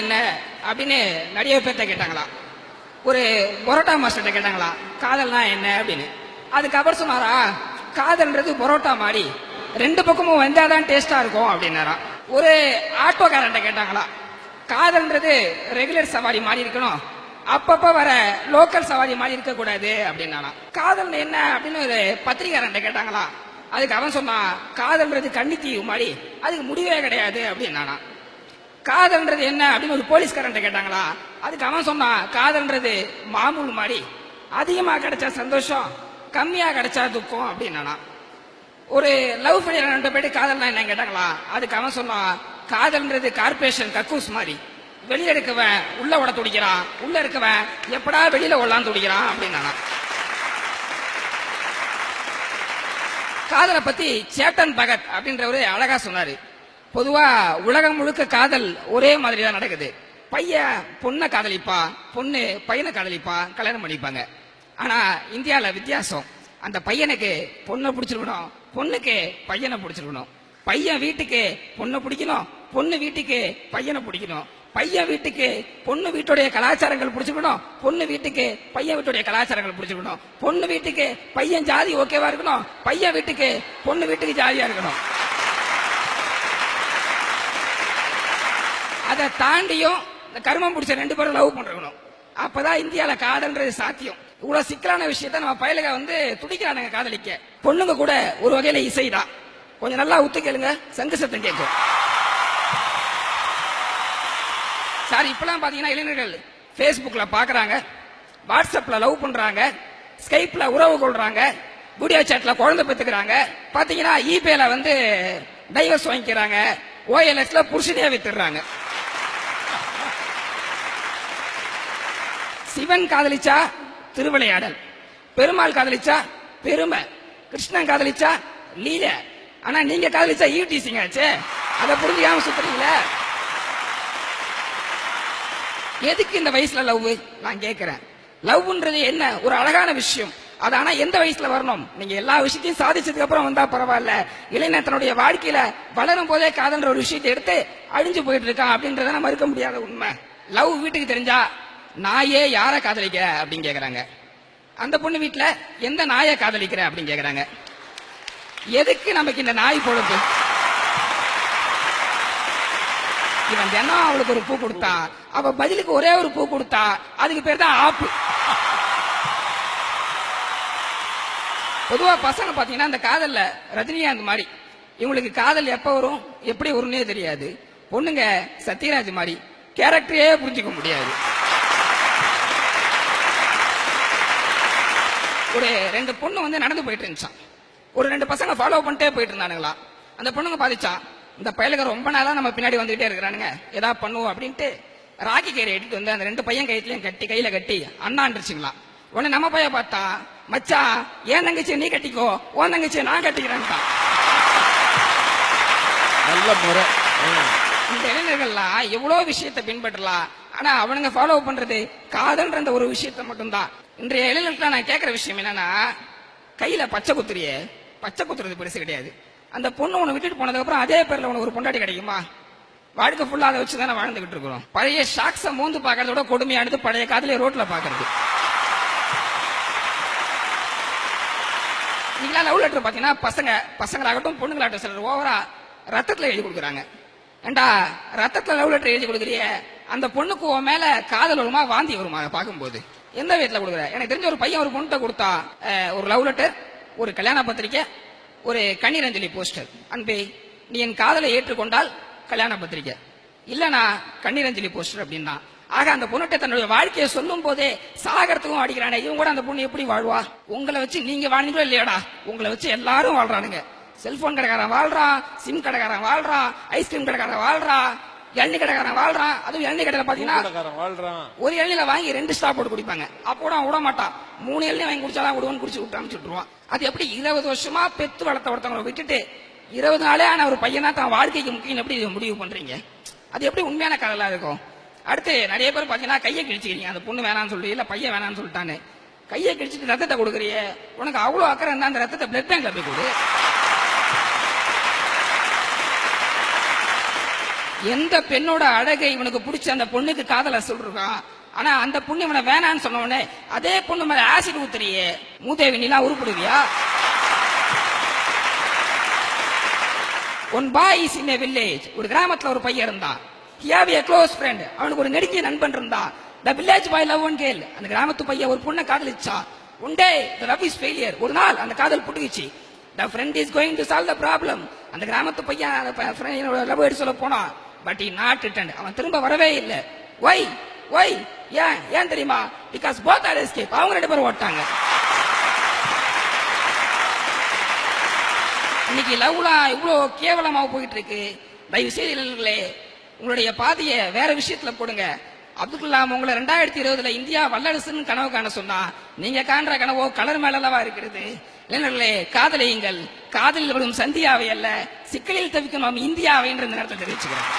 என்ன அப்படின்னு நிறைய பேர்த்த கேட்டாங்களா. ஒரு பரோட்டா மாஸ்டர்கிட்ட கேட்டாங்களா காதல்னா என்ன அப்படின்னு. அதுக்கப்புறம் சொன்னாரா, காதல்ன்றது பரோட்டா மாதிரி ரெண்டு பக்கமும் வந்தாதான் டேஸ்டா இருக்கும் அப்படின்னாரா. ஒரு ஆட்டோக்காரன்ட்ட கேட்டாங்களா, காதல்ன்றது ரெகுலர் சவாரி மாதிரி இருக்கணும், அப்பப்ப வர லோக்கல் சவாரி மாதிரி இருக்க கூடாது அப்படின்னா. காதல் என்ன அப்படின்னு ஒரு பத்திரிகாரன்ட்ட கேட்டாங்களா. அதுக்கு அவன் சொன்னா, காதல்ன்றது கன்னித்தீவு மாதிரி, அதுக்கு முடிவே கிடையாது அப்படின்னா. காதல்ன்றது என்ன அப்படின்னு ஒரு போலீஸ்காரன் கேட்டாங்களா. அதுக்கு அவன் சொன்னா, காதல்ன்றது மாமூல் மாதிரி, அதிகமா கிடைச்சா சந்தோஷம், கம்மியா கிடைச்சா துக்கம் அப்படின்னா. ஒரு லவ் ஃபெயிலியர் போயிட்டு காதல்னா என்ன கேட்டாங்களா. அதுக்கு அவன் சொன்னா, காதல்ன்றது கார்பரேஷன் கக்கூஸ் மாதிரி, வெளியில இருக்கவன் உள்ள ஓட துடிக்கிறான், உள்ள இருக்கவன் எப்படா வெளியில ஓடலாம் துடிக்கிறான் அப்படின்னா. காதலை பத்தி சேட்டன் பகத் அப்படின்றவரு அழகா சொன்னாரு. பொதுவா உலகம் முழுக்க காதல் ஒரே மாதிரி தான் நடக்குது. பையன் பொண்ணை காதலிப்பா, பொண்ணு பையனை காதலிப்பா, கல்யாணம் பண்ணிப்பாங்க. ஆனா இந்தியால வித்தியாசம். அந்த பையனுக்கு பொண்ணை பிடிச்சிருக்கணும், பொண்ணுக்கு பையனை பிடிச்சிருக்கணும். பையன் வீட்டுக்கு பொண்ணை பிடிக்கணும், பொண்ணு வீட்டுக்கு பையனை பிடிக்கணும். பையன் வீட்டுக்கு பொண்ணு வீட்டுடைய கலாச்சாரங்கள் பிடிச்சிருக்கணும், பொண்ணு வீட்டுக்கு பையன் வீட்டுடைய கலாச்சாரங்கள் பிடிச்சிருக்கணும். பொண்ணு வீட்டுக்கு பையன் ஜாதி ஓகேவா இருக்கணும், பையன் வீட்டுக்கு பொண்ணு வீட்டுக்கு ஜாதியா இருக்கணும். அதை தாண்டியும் இந்த கர்மம் பிடிச்ச ரெண்டு பேரும் லவ் பண்றணும். அப்பதான் இந்தியால காதல்ன்றது சாத்தியம். இவ்வளவு சிக்கலான விஷயத்த நம்ம பயலுக துடிக்கிறானுங்க காதலிக்க. பொண்ணுங்க கூட ஒரு வகையில இசைதான். கொஞ்சம் நல்லா உத்து கேளுங்க, சங்கு சத்தம் கேட்கும். சார், இப்பெல்லாம் பாத்தீங்கன்னா இளைஞர்கள் பேஸ்புக்ல பாக்குறாங்க, வாட்ஸ்அப்ல லவ் பண்றாங்க, ஸ்கைப்ல உறவு கொள்றாங்க, வீடியோ சாட்ல குழந்தை பெற்றுக்கிறாங்க. பாத்தீங்கன்னா இபேல டைவர்ஸ் வாங்கிக்கிறாங்க, OLXல புருஷனையா வித்துறாங்க. சிவன் காதலிச்சா திருவிளையாடல், பெருமாள் காதலிச்சா பெருமை, கிருஷ்ணன் காதலிச்சா லீல. ஆனா நீங்க காதலிச்சா ஈவ்டீசிங் ஆச்சு. அதை புரிஞ்சுக்காம சுத்துறீங்களா? எதுக்கு இந்த வயசுல லவ் நான் கேட்கிறேன். லவ்ன்றது என்ன ஒரு அழகான விஷயம். அது ஆனா எந்த வயசுல வரணும்? நீங்க எல்லா விஷயத்தையும் சாதிச்சதுக்கு அப்புறம் வந்தா பரவாயில்ல. இளைஞர் தன்னுடைய வாழ்க்கையில வளரும் போதே காதல்ன்ற ஒரு விஷயத்தை எடுத்து அழிஞ்சு போயிட்டு இருக்கான் அப்படின்றத மறுக்க முடியாத உண்மை. லவ் வீட்டுக்கு தெரிஞ்சா நாயே யார காதலிக்கிற அப்படின்னு கேக்குறாங்க. அந்த பொண்ணு வீட்டுல எந்த நாயை காதலிக்கிற அப்படின்னு கேக்குறாங்க. எதுக்கு நமக்கு இந்த நாய் பொழுது? இவன் தினம் அவளுக்கு ஒரு பூ கொடுத்தா, அவ பதிலுக்கு ஒரே ஒரு பூ கொடுத்தா, அதுக்கு பேர் தான் ஆப்பு. பொதுவா பசங்க பாத்தீங்கன்னா இந்த காதல்ல ரஜினிகாந்த் மாதிரி, இவங்களுக்கு காதல் எப்ப வரும் எப்படி வரும்னே தெரியாது. பொண்ணுங்க சத்யராஜ் மாதிரி, கேரக்டரே புரிஞ்சுக்க முடியாது. ஒரு ரெண்டு பொண்ணு நடந்து போயிட்டு இருந்துச்சான். ஒரு ரெண்டு பசங்க ஃபாலோ பண்ணிட்டே போயிட்டு இருந்தானுங்களா. அந்த பொண்ணுங்க பாதிச்சான், இந்த பயலுக ரொம்ப நாளா நம்ம பின்னாடி வந்துகிட்டே இருக்கிறானுங்க, ஏதா பண்ணுவோம் அப்படின்ட்டு ராக்கி கயிறை எடுத்துட்டு அந்த ரெண்டு பையன் கையிலையும் கையில கட்டி அண்ணான்றுச்சுங்களா. உடனே நம்ம பையன் பார்த்தா, மச்சான் ஏன் தங்கச்சி நீ கட்டிக்கோ, உன் தங்கச்சி நான் கட்டிக்கிறேன். நல்ல முறை. இந்த இளைஞர்கள்லாம் எவ்வளவு விஷயத்தை பின்பற்றலாம், ஆனா அவனுங்க ஃபாலோ பண்றது காதல்ன்ற ஒரு விஷயத்த மட்டும்தான். இன்றைய இளைஞர்கள் நான் கேட்கிற விஷயம் என்னன்னா, கையில பச்சை குத்துறியே, பச்சை குத்துறது பெருசு கிடையாது. அந்த பொண்ணு உன்னை விட்டுட்டு போனதுக்கு அப்புறம் அதே பேர்ல உனக்கு ஒரு பொண்டாட்டி கிடைக்குமா? வாழ்க்கை ஃபுல்லா அதை வச்சுதானே வாழ்ந்துகிட்டு இருக்கிறோம். பழைய ஷாக்ஸ மூந்து பாக்குறதோட கொடுமையானது பழைய காதலிய ரோட்ல பாக்குறது. நீங்களா லவ் லெட்டர் பாத்தீங்கன்னா பசங்களாகட்டும் பொண்ணுங்களாகட்டும் சிலர் ஓவரா ரத்தத்துல எழுதி கொடுக்குறாங்க. ஏண்டா ரத்தத்துல லவ் லெட்டர் எழுதி கொடுக்குறிய, அந்த பொண்ணுக்கு உன் மேல காதல் வருமா வாந்தி வருமா பார்க்கும்போது? எந்த விதத்துல கொடுக்குற? எனக்கு தெரிஞ்ச ஒரு பையன் ஒரு பொண்ணு கொடுத்தா ஒரு லவ் லெட்டர், ஒரு கல்யாண பத்திரிக்கை, ஒரு கண்ணீர் அஞ்சலி போஸ்டர். அன்பே நீ என் காதலை ஏற்றுக்கொண்டால் கல்யாண பத்திரிக்கை, இல்லனா கண்ணீர் அஞ்சலி போஸ்டர் அப்படின்னா. ஆக அந்த பொண்ணுகிட்ட தன்னுடைய வாழ்க்கையை சொல்லும் போதே சாகரத்துக்கும் அடிக்கிறானே, இவங்க கூட அந்த பொண்ணு எப்படி வாழ்வா? உங்களை வச்சு நீங்க வாழ்ந்தீங்களோ இல்லையாடா, உங்களை வச்சு எல்லாரும் வாழ்றானுங்க. செல்போன் கடைக்காரன் வாழ்றான், சிம் கடைக்காரன் வாழ்றான், ஐஸ்கிரீம் கடைக்காரன் வாழ்றான், எண்ணெய் கடைக்காரன் வாழ்றான். அதுவும் எண்ணெய் கடையில பாத்தீங்கன்னா ஒரு எண்ணெயில வாங்கி 2 ஸ்டாப் போட்டு குடிப்பாங்க. அப்போ விட மாட்டான், 3 எண்ணெய் வாங்கி குடிச்சாதான் விடுவான்னு குடிச்சு விட்டு அனுப்பிச்சுட்டுருவான். அது எப்படி 20 வருஷமா பெத்து வளர்த்த ஒருத்தவங்களை விட்டுட்டு 20 நாளே ஆன ஒரு பையனா தான் வாழ்க்கைக்கு முக்கியம் எப்படி முடிவு பண்றீங்க? அது எப்படி உண்மையான காதலா இருக்கும்? அடுத்து நிறைய பேர் பாத்தீங்கன்னா கையை கிழிச்சுக்கிறீங்க, அந்த பொண்ணு வேணான்னு சொல்லி இல்ல பையன் வேணான்னு சொல்லிட்டான்னு கையை கிழிச்சிட்டு ரத்தத்தை கொடுக்குறிய. உனக்கு அவ்வளவு அக்கறை இருந்தா அந்த ரத்தத்தை பிளட் பேங்க்ல போய் கொடு. எந்த பெண்ணோட அழகை இவனுக்கு பிடிச்ச அந்த பொண்ணுக்கு காதல சொல்றான். ஆனா அந்த பொண்ணு இவனை வேணான்னு சொன்ன உடனே அதே பொண்ணு மேல ஆசிட் ஊத்துறியே, மூதேவி நீலாம் உருப்படுவியா? One boy is in a village. ஒரு கிராமத்துல ஒரு பையன் இருந்தான். He have a close friend. அவனுக்கு ஒரு நெருங்கிய நண்பன் இருந்தான். The village boy love one girl. அந்த கிராமத்து பையன் ஒரு பொண்ணை காதலிச்சான். One day the love is failure. ஒரு நாள் அந்த காதல் புட்டுக்குச்சு. The friend is going to solve the problem. அந்த கிராமத்து பையன் லவ் எடுத்து சொல்ல போனான். But he not returned. அவன் திரும்ப வரவே இல்லை. Why? ஏன் தெரியுமா? Because both are escape. அவங்க ரெண்டு பேரும் ஓட்டாங்க. இன்னைக்கு லவ்லாம் இவ்வளவு கேவலமா போயிட்டு இருக்கு. தயவு செய்து இளைஞர்களே, உங்களுடைய பாதையை வேற விஷயத்துல போடுங்க. அப்துல் கலாம் உங்களை 2020 இந்தியா வல்லரசுன்னு கனவு காண சொன்னா, நீங்க காண்ற கனவோ கலர் மேலவா இருக்கிறது. இளைஞர்களே, காதலியுங்கள். காதலில் வரும் சந்தியாவை அல்ல, சிக்கலில் தவிக்கும் நாம் இந்தியாவை என்ற நேரத்தை தெரிவிச்சுக்கிறேன்.